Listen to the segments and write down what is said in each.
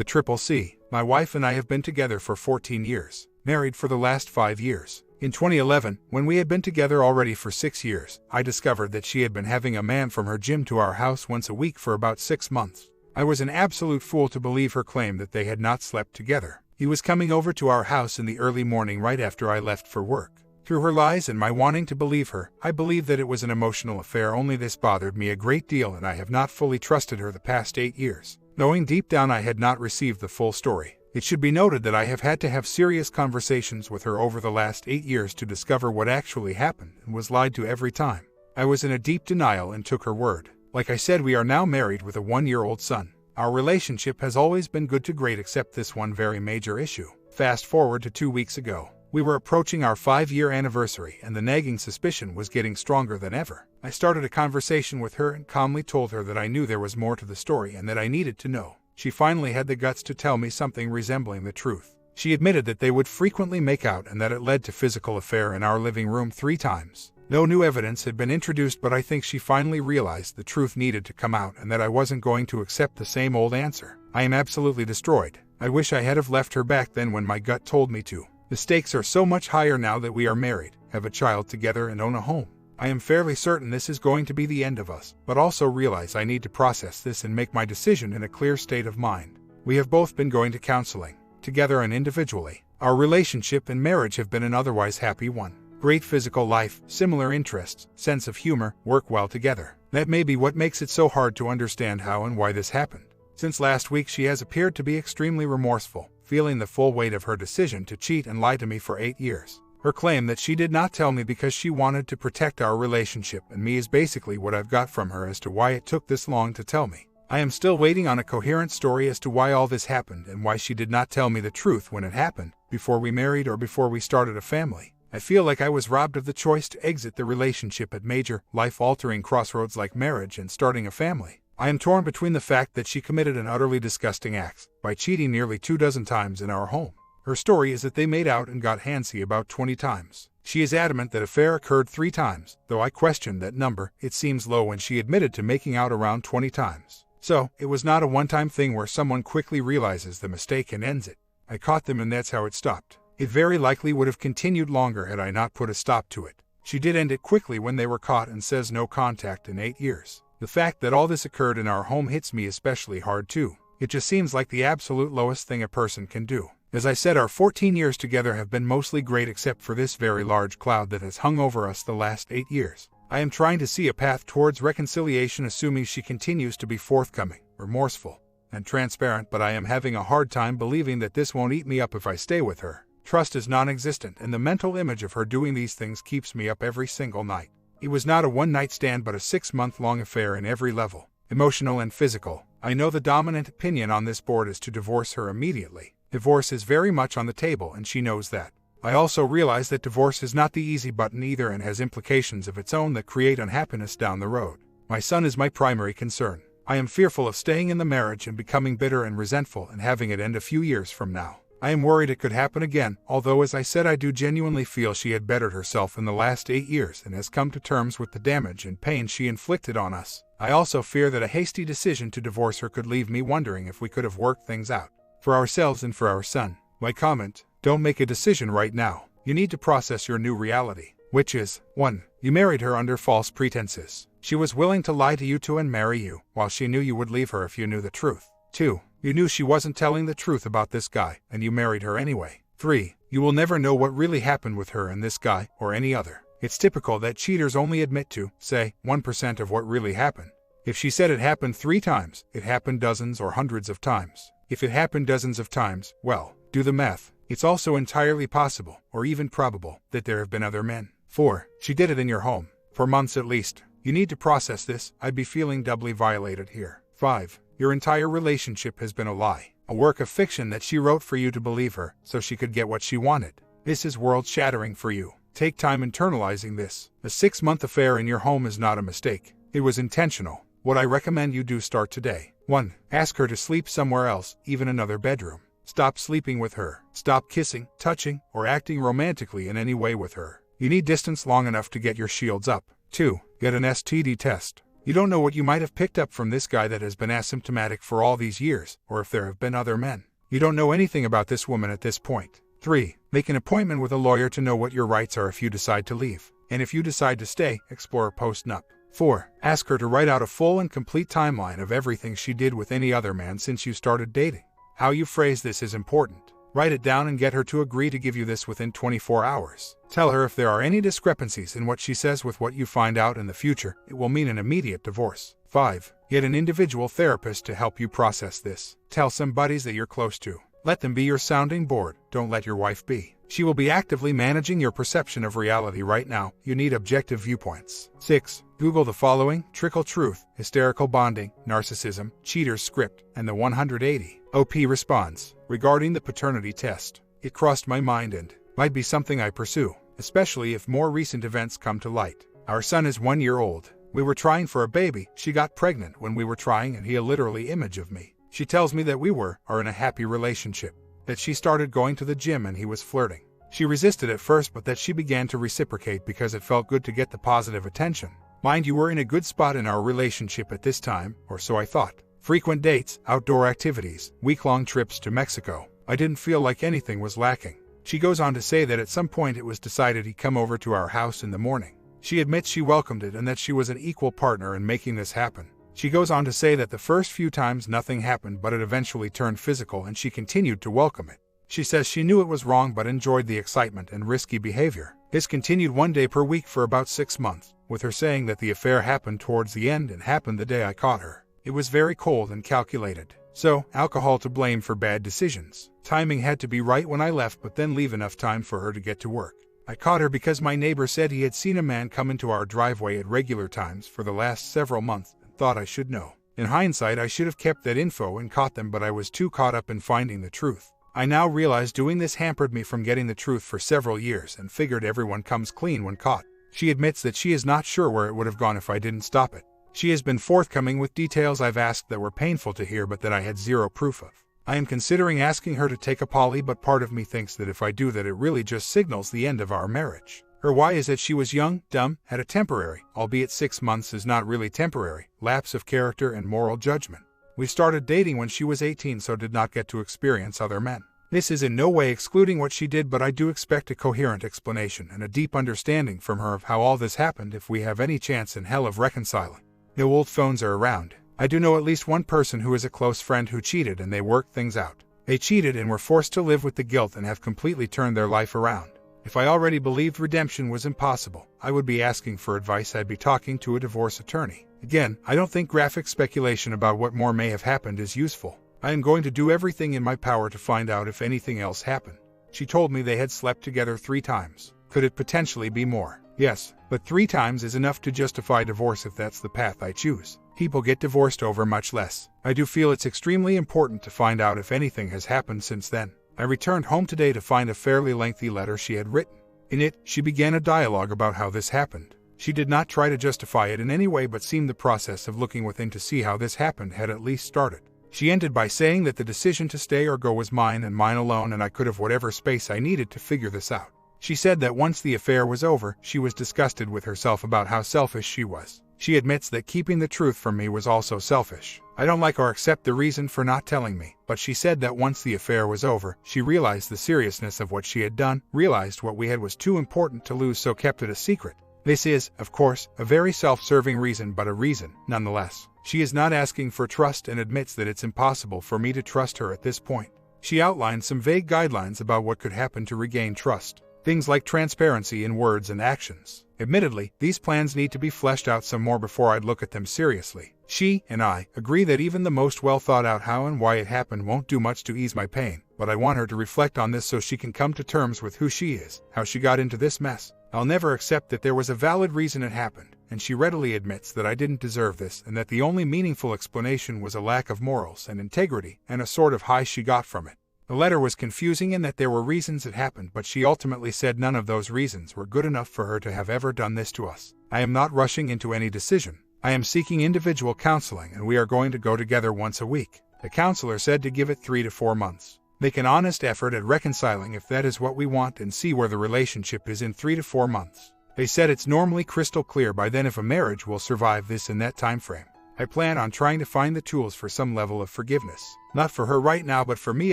The Triple C. My wife and I have been together for 14 years, married for the last 5 years. In 2011, when we had been together already for 6 years, I discovered that she had been having a man from her gym to our house once a week for about 6 months. I was an absolute fool to believe her claim that they had not slept together. He was coming over to our house in the early morning right after I left for work. Through her lies and my wanting to believe her, I believed that it was an emotional affair, only this bothered me a great deal and I have not fully trusted her the past 8 years, knowing deep down I had not received the full story. It should be noted that I have had to have serious conversations with her over the last 8 years to discover what actually happened and was lied to every time. I was in a deep denial and took her word. Like I said, we are now married with a 1-year-old son. Our relationship has always been good to great except this one very major issue. Fast forward to 2 weeks ago. We were approaching our 5-year anniversary and the nagging suspicion was getting stronger than ever. I started a conversation with her and calmly told her that I knew there was more to the story and that I needed to know. She finally had the guts to tell me something resembling the truth. She admitted that they would frequently make out and that it led to physical affair in our living room 3 times. No new evidence had been introduced, but I think she finally realized the truth needed to come out and that I wasn't going to accept the same old answer. I am absolutely destroyed. I wish I had have left her back then when my gut told me to. The stakes are so much higher now that we are married, have a child together and own a home. I am fairly certain this is going to be the end of us, but also realize I need to process this and make my decision in a clear state of mind. We have both been going to counseling, together and individually. Our relationship and marriage have been an otherwise happy one. Great physical life, similar interests, sense of humor, work well together. That may be what makes it so hard to understand how and why this happened. Since last week she has appeared to be extremely remorseful, feeling the full weight of her decision to cheat and lie to me for 8 years. Her claim that she did not tell me because she wanted to protect our relationship and me is basically what I've got from her as to why it took this long to tell me. I am still waiting on a coherent story as to why all this happened and why she did not tell me the truth when it happened, before we married or before we started a family. I feel like I was robbed of the choice to exit the relationship at major, life-altering crossroads like marriage and starting a family. I am torn between the fact that she committed an utterly disgusting act by cheating nearly 24 times in our home. Her story is that they made out and got handsy about 20 times. She is adamant that affair occurred 3 times, though I questioned that number. It seems low when she admitted to making out around 20 times. So, it was not a one-time thing where someone quickly realizes the mistake and ends it. I caught them and that's how it stopped. It very likely would have continued longer had I not put a stop to it. She did end it quickly when they were caught and says no contact in 8 years. The fact that all this occurred in our home hits me especially hard too. It just seems like the absolute lowest thing a person can do. As I said, our 14 years together have been mostly great except for this very large cloud that has hung over us the last 8 years. I am trying to see a path towards reconciliation assuming she continues to be forthcoming, remorseful, and transparent, but I am having a hard time believing that this won't eat me up if I stay with her. Trust is non-existent and the mental image of her doing these things keeps me up every single night. It was not a one-night stand but a 6-month-long affair in every level, emotional and physical. I know the dominant opinion on this board is to divorce her immediately. Divorce is very much on the table and she knows that. I also realize that divorce is not the easy button either and has implications of its own that create unhappiness down the road. My son is my primary concern. I am fearful of staying in the marriage and becoming bitter and resentful and having it end a few years from now. I am worried it could happen again, although as I said I do genuinely feel she had bettered herself in the last 8 years and has come to terms with the damage and pain she inflicted on us. I also fear that a hasty decision to divorce her could leave me wondering if we could have worked things out. For ourselves and for our son. My comment: don't make a decision right now. You need to process your new reality, which is, 1. You married her under false pretenses. She was willing to lie to you to and marry you, while she knew you would leave her if you knew the truth. 2. You knew she wasn't telling the truth about this guy, and you married her anyway. 3. You will never know what really happened with her and this guy, or any other. It's typical that cheaters only admit to, say, 1% of what really happened. If she said it happened 3 times, it happened dozens or hundreds of times. If it happened dozens of times, well, do the math. It's also entirely possible, or even probable, that there have been other men. 4. She did it in your home. For months at least. You need to process this. I'd be feeling doubly violated here. 5. Your entire relationship has been a lie. A work of fiction that she wrote for you to believe her, so she could get what she wanted. This is world-shattering for you. Take time internalizing this. A 6-month affair in your home is not a mistake. It was intentional. What I recommend you do start today. 1. Ask her to sleep somewhere else, even another bedroom. Stop sleeping with her. Stop kissing, touching, or acting romantically in any way with her. You need distance long enough to get your shields up. 2. Get an STD test. You don't know what you might have picked up from this guy that has been asymptomatic for all these years, or if there have been other men. You don't know anything about this woman at this point. 3. Make an appointment with a lawyer to know what your rights are if you decide to leave. And if you decide to stay, explore post-nup. 4. Ask her to write out a full and complete timeline of everything she did with any other man since you started dating. How you phrase this is important. Write it down and get her to agree to give you this within 24 hours. Tell her if there are any discrepancies in what she says with what you find out in the future, it will mean an immediate divorce. 5. Get an individual therapist to help you process this. Tell some buddies that you're close to. Let them be your sounding board, don't let your wife be. She will be actively managing your perception of reality right now. You need objective viewpoints. 6. Google the following: trickle truth, hysterical bonding, narcissism, cheater's script, and the 180 OP response. Regarding the paternity test, it crossed my mind and might be something I pursue, especially if more recent events come to light. Our son is 1 year old. We were trying for a baby. She got pregnant when we were trying and he a literally image of me. She tells me that we are in a happy relationship, that she started going to the gym and he was flirting. She resisted at first, but that she began to reciprocate because it felt good to get the positive attention. Mind you, we're in a good spot in our relationship at this time, or so I thought. Frequent dates, outdoor activities, week-long trips to Mexico. I didn't feel like anything was lacking. She goes on to say that at some point it was decided he'd come over to our house in the morning. She admits she welcomed it and that she was an equal partner in making this happen. She goes on to say that the first few times nothing happened, but it eventually turned physical and she continued to welcome it. She says she knew it was wrong but enjoyed the excitement and risky behavior. This continued 1 day per week for about 6 months, with her saying that the affair happened towards the end and happened the day I caught her. It was very cold and calculated. So, alcohol to blame for bad decisions. Timing had to be right when I left, but then leave enough time for her to get to work. I caught her because my neighbor said he had seen a man come into our driveway at regular times for the last several months and thought I should know. In hindsight, I should have kept that info and caught them, but I was too caught up in finding the truth. I now realize doing this hampered me from getting the truth for several years and figured everyone comes clean when caught. She admits that she is not sure where it would have gone if I didn't stop it. She has been forthcoming with details I've asked that were painful to hear but that I had zero proof of. I am considering asking her to take a poly, but part of me thinks that if I do that it really just signals the end of our marriage. Her why is that she was young, dumb, had a temporary, albeit 6 months is not really temporary, lapse of character and moral judgment. We started dating when she was 18, so did not get to experience other men. This is in no way excluding what she did, but I do expect a coherent explanation and a deep understanding from her of how all this happened if we have any chance in hell of reconciling. No old phones are around. I do know at least one person who is a close friend who cheated and they worked things out. They cheated and were forced to live with the guilt and have completely turned their life around. If I already believed redemption was impossible, I would be asking for advice. I'd be talking to a divorce attorney. Again, I don't think graphic speculation about what more may have happened is useful. I am going to do everything in my power to find out if anything else happened. She told me they had slept together 3 times. Could it potentially be more? Yes, but 3 times is enough to justify divorce if that's the path I choose. People get divorced over much less. I do feel it's extremely important to find out if anything has happened since then. I returned home today to find a fairly lengthy letter she had written. In it, she began a dialogue about how this happened. She did not try to justify it in any way, but seemed the process of looking within to see how this happened had at least started. She ended by saying that the decision to stay or go was mine and mine alone, and I could have whatever space I needed to figure this out. She said that once the affair was over, she was disgusted with herself about how selfish she was. She admits that keeping the truth from me was also selfish. I don't like or accept the reason for not telling me, but she said that once the affair was over, she realized the seriousness of what she had done, realized what we had was too important to lose, so kept it a secret. This is, of course, a very self-serving reason, but a reason, nonetheless. She is not asking for trust and admits that it's impossible for me to trust her at this point. She outlined some vague guidelines about what could happen to regain trust. Things like transparency in words and actions. Admittedly, these plans need to be fleshed out some more before I'd look at them seriously. She and I agree that even the most well thought out how and why it happened won't do much to ease my pain, but I want her to reflect on this so she can come to terms with who she is, how she got into this mess. I'll never accept that there was a valid reason it happened, and she readily admits that I didn't deserve this and that the only meaningful explanation was a lack of morals and integrity and a sort of high she got from it. The letter was confusing in that there were reasons it happened, but she ultimately said none of those reasons were good enough for her to have ever done this to us. I am not rushing into any decision. I am seeking individual counseling, and we are going to go together once a week. The counselor said to give it 3 to 4 months. Make an honest effort at reconciling if that is what we want, and see where the relationship is in 3 to 4 months. They said it's normally crystal clear by then if a marriage will survive this in that time frame. I plan on trying to find the tools for some level of forgiveness. Not for her right now, but for me,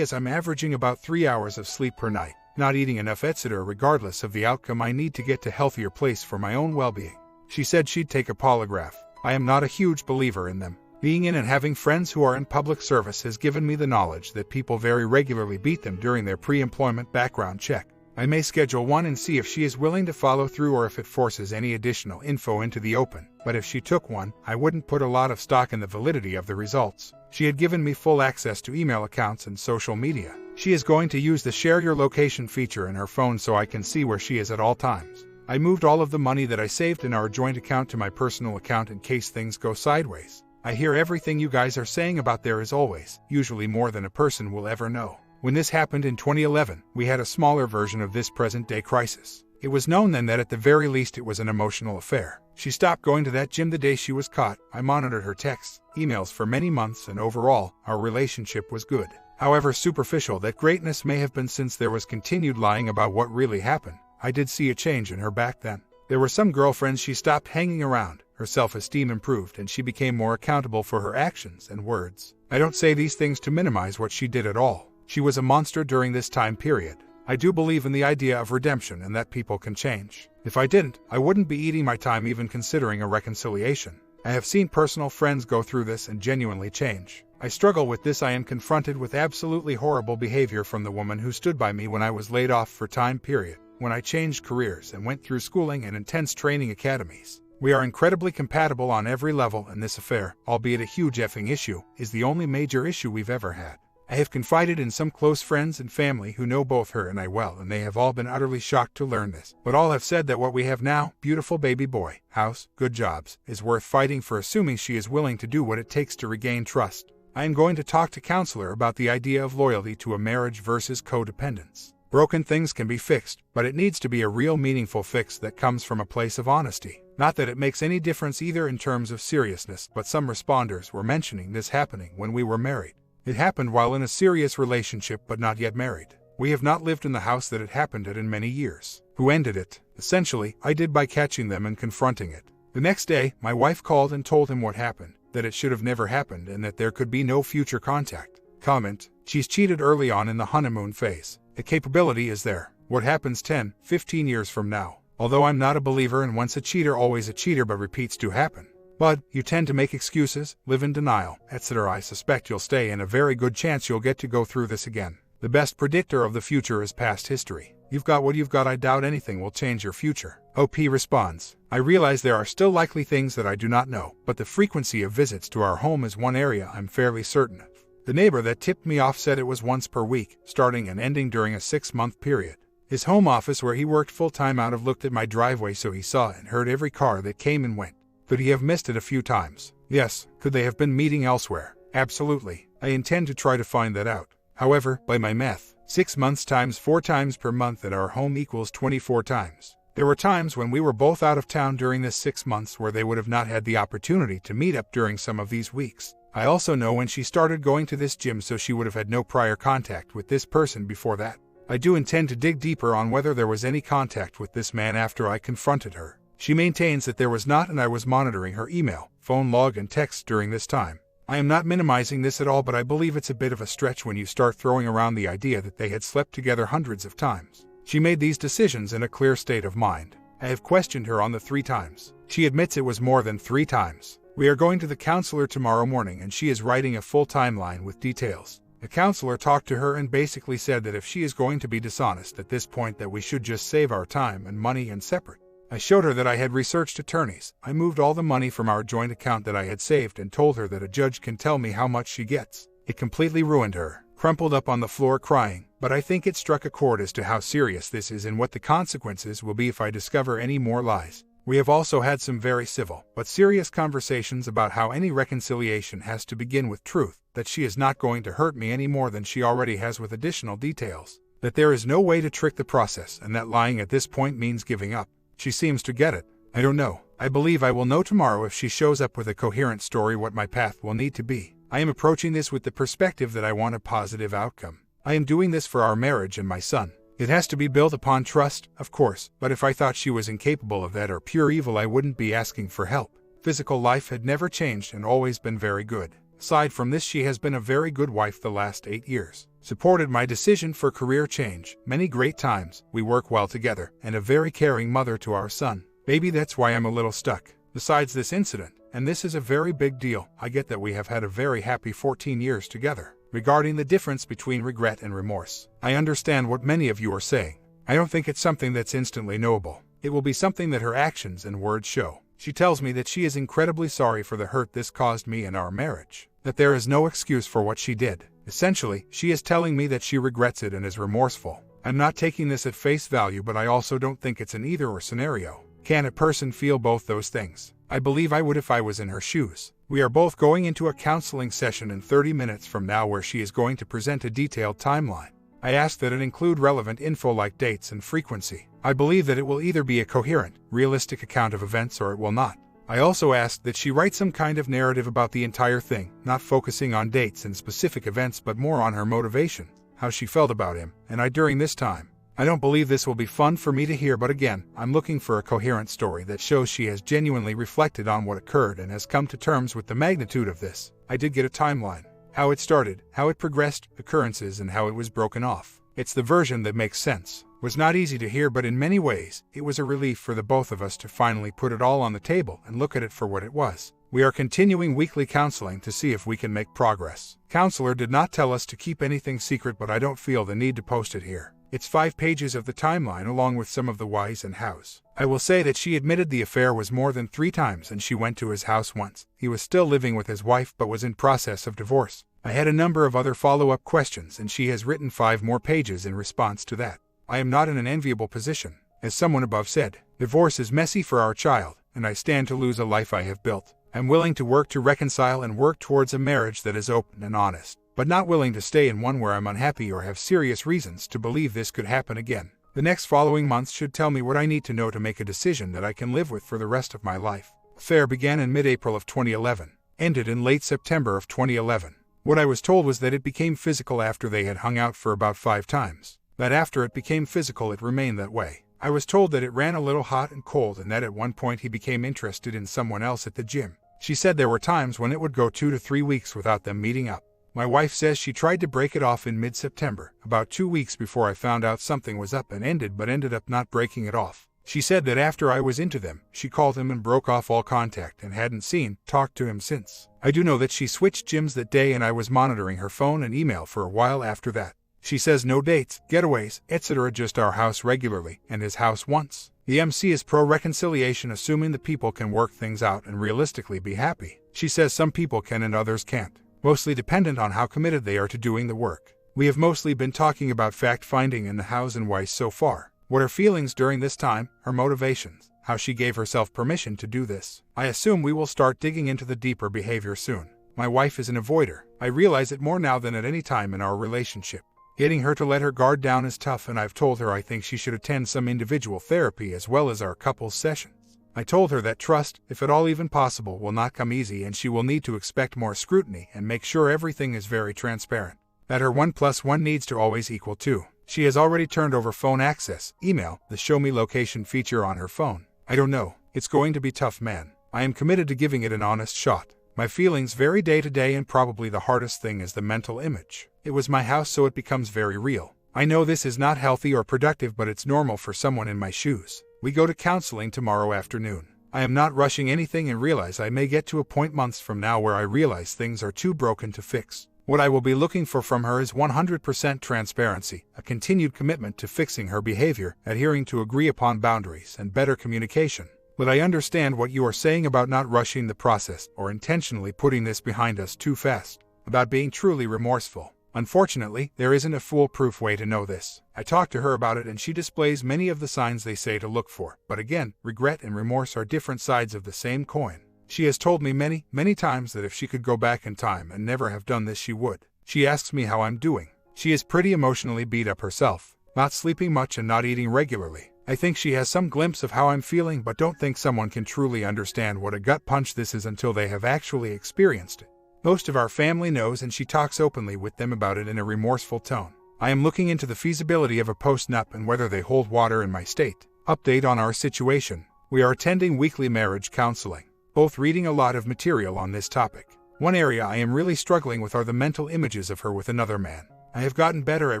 as I'm averaging about 3 hours of sleep per night, not eating enough, etc. Regardless of the outcome, I need to get to a healthier place for my own well-being. She said she'd take a polygraph. I am not a huge believer in them. Being in and having friends who are in public service has given me the knowledge that people very regularly beat them during their pre-employment background check. I may schedule one and see if she is willing to follow through or if it forces any additional info into the open. But if she took one, I wouldn't put a lot of stock in the validity of the results. She had given me full access to email accounts and social media. She is going to use the share your location feature in her phone so I can see where she is at all times. I moved all of the money that I saved in our joint account to my personal account in case things go sideways. I hear everything you guys are saying about there is always, usually more than a person will ever know. When this happened in 2011, we had a smaller version of this present-day crisis. It was known then that at the very least it was an emotional affair. She stopped going to that gym the day she was caught. I monitored her texts, emails for many months, and overall, our relationship was good. However superficial that greatness may have been, since there was continued lying about what really happened, I did see a change in her back then. There were some girlfriends she stopped hanging around. Her self-esteem improved and she became more accountable for her actions and words. I don't say these things to minimize what she did at all. She was a monster during this time period. I do believe in the idea of redemption and that people can change. If I didn't, I wouldn't be eating my time even considering a reconciliation. I have seen personal friends go through this and genuinely change. I struggle with this. I am confronted with absolutely horrible behavior from the woman who stood by me when I was laid off for time period, when I changed careers and went through schooling and intense training academies. We are incredibly compatible on every level, and this affair, albeit a huge effing issue, is the only major issue we've ever had. I have confided in some close friends and family who know both her and I well, and they have all been utterly shocked to learn this. But all have said that what we have now, beautiful baby boy, house, good jobs, is worth fighting for, assuming she is willing to do what it takes to regain trust. I am going to talk to counselor about the idea of loyalty to a marriage versus codependence. Broken things can be fixed, but it needs to be a real meaningful fix that comes from a place of honesty. Not that it makes any difference either in terms of seriousness, but some responders were mentioning this happening when we were married. It happened while in a serious relationship but not yet married. We have not lived in the house that it happened at in many years. Who ended it? Essentially, I did, by catching them and confronting it. The next day, my wife called and told him what happened, that it should have never happened and that there could be no future contact. Comment: she's cheated early on in the honeymoon phase. The capability is there. What happens 10, 15 years from now? Although I'm not a believer in once a cheater always a cheater, but repeats do happen. But you tend to make excuses, live in denial, etc. I suspect you'll stay, and a very good chance you'll get to go through this again. The best predictor of the future is past history. You've got what you've got. I doubt anything will change your future. OP responds: I realize there are still likely things that I do not know, but the frequency of visits to our home is one area I'm fairly certain of. The neighbor that tipped me off said it was once per week, starting and ending during a 6-month period. His home office, where he worked full-time out of, looked at my driveway, so he saw and heard every car that came and went. Could he have missed it a few times? Yes. Could they have been meeting elsewhere? Absolutely. I intend to try to find that out. However, by my math, 6 months times 4 times per month at our home equals 24 times. There were times when we were both out of town during this 6 months where they would have not had the opportunity to meet up during some of these weeks. I also know when she started going to this gym, so she would have had no prior contact with this person before that. I do intend to dig deeper on whether there was any contact with this man after I confronted her. She maintains that there was not, and I was monitoring her email, phone log, and texts during this time. I am not minimizing this at all, but I believe it's a bit of a stretch when you start throwing around the idea that they had slept together hundreds of times. She made these decisions in a clear state of mind. I have questioned her on the 3 times. She admits it was more than 3 times. We are going to the counselor tomorrow morning, and she is writing a full timeline with details. The counselor talked to her and basically said that if she is going to be dishonest at this point, that we should just save our time and money and separate. I showed her that I had researched attorneys. I moved all the money from our joint account that I had saved and told her that a judge can tell me how much she gets. It completely ruined her. Crumpled up on the floor crying, but I think it struck a chord as to how serious this is and what the consequences will be if I discover any more lies. We have also had some very civil, but serious conversations about how any reconciliation has to begin with truth, that she is not going to hurt me any more than she already has with additional details, that there is no way to trick the process, and that lying at this point means giving up. She seems to get it. I don't know. I believe I will know tomorrow if she shows up with a coherent story what my path will need to be. I am approaching this with the perspective that I want a positive outcome. I am doing this for our marriage and my son. It has to be built upon trust, of course, but if I thought she was incapable of that or pure evil, I wouldn't be asking for help. Physical life had never changed and always been very good. Aside from this, she has been a very good wife the last 8 years. Supported my decision for career change many great times, we work well together, and a very caring mother to our son. Maybe that's why I'm a little stuck. Besides this incident, and this is a very big deal, I get that we have had a very happy 14 years together. Regarding the difference between regret and remorse, I understand what many of you are saying. I don't think it's something that's instantly knowable. It will be something that her actions and words show. She tells me that she is incredibly sorry for the hurt this caused me in our marriage, that there is no excuse for what she did. Essentially, she is telling me that she regrets it and is remorseful. I'm not taking this at face value, but I also don't think it's an either-or scenario. Can a person feel both those things? I believe I would if I was in her shoes. We are both going into a counseling session in 30 minutes from now where she is going to present a detailed timeline. I ask that it include relevant info like dates and frequency. I believe that it will either be a coherent, realistic account of events or it will not. I also ask that she write some kind of narrative about the entire thing, not focusing on dates and specific events but more on her motivation, how she felt about him, and I during this time. I don't believe this will be fun for me to hear, but again, I'm looking for a coherent story that shows she has genuinely reflected on what occurred and has come to terms with the magnitude of this. I did get a timeline. How it started, how it progressed, occurrences, and how it was broken off. It's the version that makes sense. It was not easy to hear, but in many ways, it was a relief for the both of us to finally put it all on the table and look at it for what it was. We are continuing weekly counseling to see if we can make progress. Counselor did not tell us to keep anything secret, but I don't feel the need to post it here. It's 5 pages of the timeline along with some of the whys and hows. I will say that she admitted the affair was more than 3 times and she went to his house once. He was still living with his wife but was in process of divorce. I had a number of other follow-up questions and she has written 5 more pages in response to that. I am not in an enviable position. As someone above said, divorce is messy for our child, and I stand to lose a life I have built. I'm willing to work to reconcile and work towards a marriage that is open and honest, but not willing to stay in one where I'm unhappy or have serious reasons to believe this could happen again. The next following months should tell me what I need to know to make a decision that I can live with for the rest of my life. The affair began in mid-April of 2011, ended in late September of 2011. What I was told was that it became physical after they had hung out for about 5 times. That after it became physical it remained that way. I was told that it ran a little hot and cold and that at one point he became interested in someone else at the gym. She said there were times when it would go 2 to 3 weeks without them meeting up. My wife says she tried to break it off in mid-September, about 2 weeks before I found out something was up and ended up not breaking it off. She said that after I was into them, she called him and broke off all contact and hadn't talked to him since. I do know that she switched gyms that day and I was monitoring her phone and email for a while after that. She says no dates, getaways, etc., just our house regularly, and his house once. The MC is pro-reconciliation, assuming the people can work things out and realistically be happy. She says some people can and others can't, mostly dependent on how committed they are to doing the work. We have mostly been talking about fact-finding and the hows and whys so far. What her feelings during this time, her motivations, how she gave herself permission to do this. I assume we will start digging into the deeper behavior soon. My wife is an avoider. I realize it more now than at any time in our relationship. Getting her to let her guard down is tough, and I've told her I think she should attend some individual therapy as well as our couples sessions. I told her that trust, if at all even possible, will not come easy and she will need to expect more scrutiny and make sure everything is very transparent. That her 1 + 1 needs to always equal 2. She has already turned over phone access, email, the show me location feature on her phone. I don't know. It's going to be tough, man. I am committed to giving it an honest shot. My feelings vary day to day, and probably the hardest thing is the mental image. It was my house, so it becomes very real. I know this is not healthy or productive, but it's normal for someone in my shoes. We go to counseling tomorrow afternoon. I am not rushing anything and realize I may get to a point months from now where I realize things are too broken to fix. What I will be looking for from her is 100% transparency, a continued commitment to fixing her behavior, adhering to agree-upon boundaries, and better communication. But I understand what you are saying about not rushing the process or intentionally putting this behind us too fast, about being truly remorseful. Unfortunately, there isn't a foolproof way to know this. I talked to her about it and she displays many of the signs they say to look for. But again, regret and remorse are different sides of the same coin. She has told me many times that if she could go back in time and never have done this, she would. She asks me how I'm doing. She is pretty emotionally beat up herself, not sleeping much and not eating regularly. I think she has some glimpse of how I'm feeling, but don't think someone can truly understand what a gut punch this is until they have actually experienced it. Most of our family knows and she talks openly with them about it in a remorseful tone. I am looking into the feasibility of a post-nup and whether they hold water in my state. Update on our situation. We are attending weekly marriage counseling, both reading a lot of material on this topic. One area I am really struggling with are the mental images of her with another man. I have gotten better at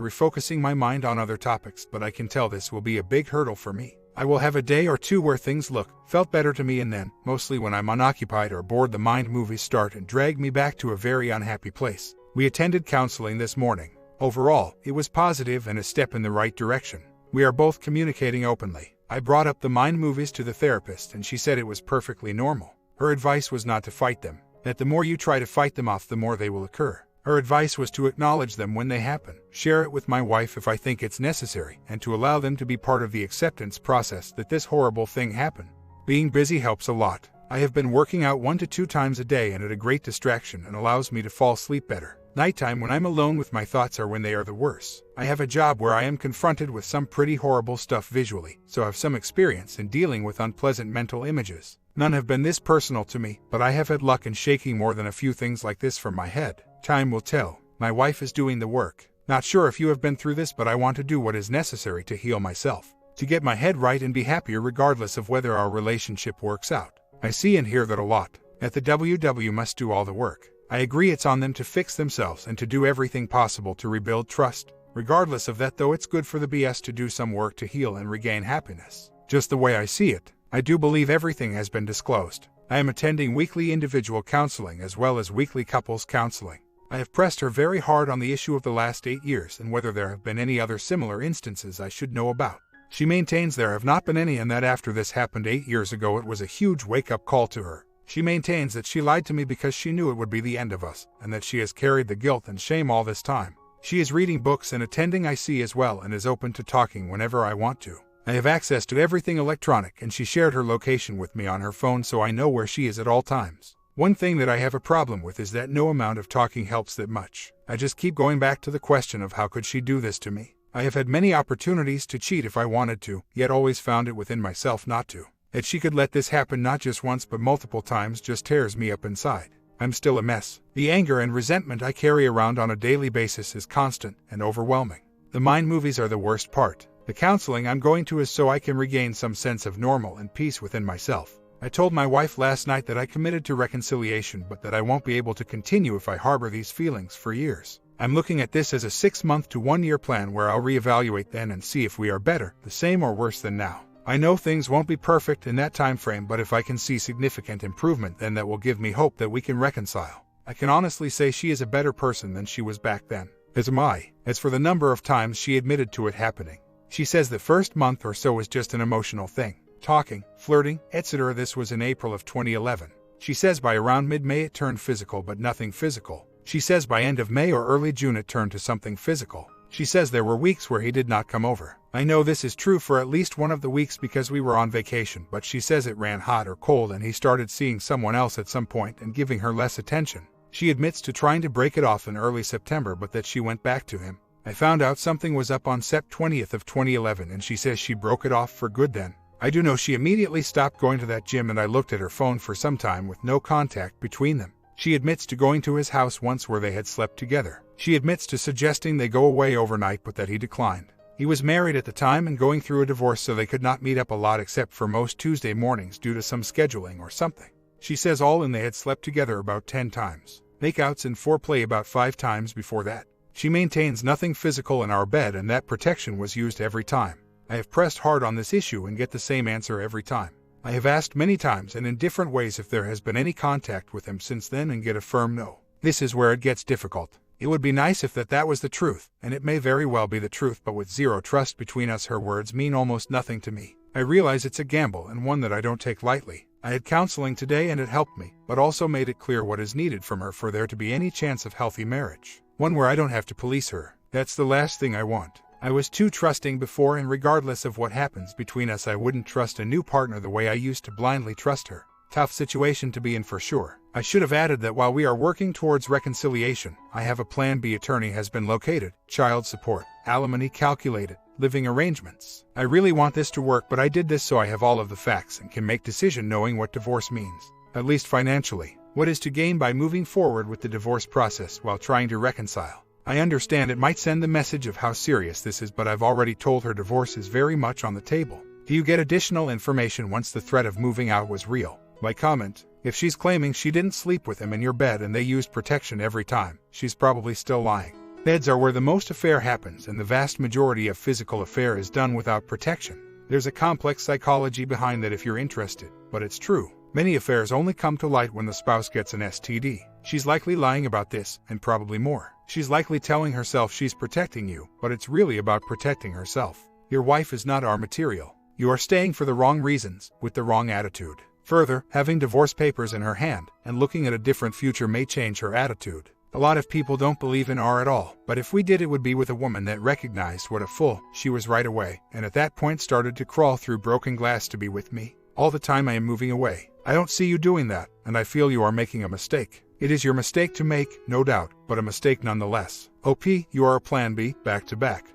refocusing my mind on other topics, but I can tell this will be a big hurdle for me. I will have a day or two where things felt better to me, and then, mostly when I'm unoccupied or bored, the mind movies start and drag me back to a very unhappy place. We attended counseling this morning. Overall, it was positive and a step in the right direction. We are both communicating openly. I brought up the mind movies to the therapist and she said it was perfectly normal. Her advice was not to fight them, that the more you try to fight them off, the more they will occur. Her advice was to acknowledge them when they happen, share it with my wife if I think it's necessary, and to allow them to be part of the acceptance process that this horrible thing happened. Being busy helps a lot. I have been working out 1 to 2 times a day and it's a great distraction and allows me to fall asleep better. Nighttime when I'm alone with my thoughts are when they are the worst. I have a job where I am confronted with some pretty horrible stuff visually, so I have some experience in dealing with unpleasant mental images. None have been this personal to me, but I have had luck in shaking more than a few things like this from my head. Time will tell. My wife is doing the work. Not sure if you have been through this, but I want to do what is necessary to heal myself, to get my head right and be happier regardless of whether our relationship works out. I see and hear that a lot. That the WW must do all the work. I agree it's on them to fix themselves and to do everything possible to rebuild trust. Regardless of that though, it's good for the BS to do some work to heal and regain happiness. Just the way I see it. I do believe everything has been disclosed. I am attending weekly individual counseling as well as weekly couples counseling. I have pressed her very hard on the issue of the last 8 years and whether there have been any other similar instances I should know about. She maintains there have not been any and that after this happened 8 years ago it was a huge wake-up call to her. She maintains that she lied to me because she knew it would be the end of us, and that she has carried the guilt and shame all this time. She is reading books and attending IC as well and is open to talking whenever I want to. I have access to everything electronic and she shared her location with me on her phone so I know where she is at all times. One thing that I have a problem with is that no amount of talking helps that much. I just keep going back to the question of how could she do this to me. I have had many opportunities to cheat if I wanted to, yet always found it within myself not to. That she could let this happen not just once but multiple times just tears me up inside. I'm still a mess. The anger and resentment I carry around on a daily basis is constant and overwhelming. The mind movies are the worst part. The counseling I'm going to is so I can regain some sense of normal and peace within myself. I told my wife last night that I committed to reconciliation but that I won't be able to continue if I harbor these feelings for years. I'm looking at this as a 6-month to 1-year plan where I'll reevaluate then and see if we are better, the same or worse than now. I know things won't be perfect in that time frame, but if I can see significant improvement then that will give me hope that we can reconcile. I can honestly say she is a better person than she was back then. As am I. As for the number of times she admitted to it happening. She says the first month or so was just an emotional thing. Talking, flirting, etc. This was in April of 2011. She says by around mid-May it turned physical but nothing physical. She says by end of May or early June it turned to something physical. She says there were weeks where he did not come over. I know this is true for at least one of the weeks because we were on vacation, but she says it ran hot or cold and he started seeing someone else at some point and giving her less attention. She admits to trying to break it off in early September but that she went back to him. I found out something was up on Sept 20th of 2011 and she says she broke it off for good then. I do know she immediately stopped going to that gym and I looked at her phone for some time with no contact between them. She admits to going to his house once where they had slept together. She admits to suggesting they go away overnight but that he declined. He was married at the time and going through a divorce so they could not meet up a lot except for most Tuesday mornings due to some scheduling or something. She says all in they had slept together about 10 times. Makeouts and foreplay about 5 times before that. She maintains nothing physical in our bed and that protection was used every time. I have pressed hard on this issue and get the same answer every time. I have asked many times and in different ways if there has been any contact with him since then and get a firm no. This is where it gets difficult. It would be nice if that was the truth, and it may very well be the truth, but with zero trust between us her words mean almost nothing to me. I realize it's a gamble and one that I don't take lightly. I had counseling today and it helped me, but also made it clear what is needed from her for there to be any chance of healthy marriage. One where I don't have to police her. That's the last thing I want. I was too trusting before and regardless of what happens between us I wouldn't trust a new partner the way I used to blindly trust her. Tough situation to be in for sure. I should have added that while we are working towards reconciliation, I have a Plan B attorney has been located, child support, alimony calculated, living arrangements. I really want this to work but I did this so I have all of the facts and can make decision knowing what divorce means, at least financially. What is to gain by moving forward with the divorce process while trying to reconcile. I understand it might send the message of how serious this is, but I've already told her divorce is very much on the table. Do you get additional information once the threat of moving out was real? My comment: if she's claiming she didn't sleep with him in your bed and they used protection every time, she's probably still lying. Beds are where the most affair happens, and the vast majority of physical affair is done without protection. There's a complex psychology behind that if you're interested, but it's true. Many affairs only come to light when the spouse gets an STD. She's likely lying about this, and probably more. She's likely telling herself she's protecting you, but it's really about protecting herself. Your wife is not our material. You are staying for the wrong reasons, with the wrong attitude. Further, having divorce papers in her hand and looking at a different future may change her attitude. A lot of people don't believe in R at all, but if we did, it would be with a woman that recognized what a fool she was right away, and at that point started to crawl through broken glass to be with me. All the time I am moving away. I don't see you doing that, and I feel you are making a mistake. It is your mistake to make, no doubt, but a mistake nonetheless. OP, you are a plan B, back to back.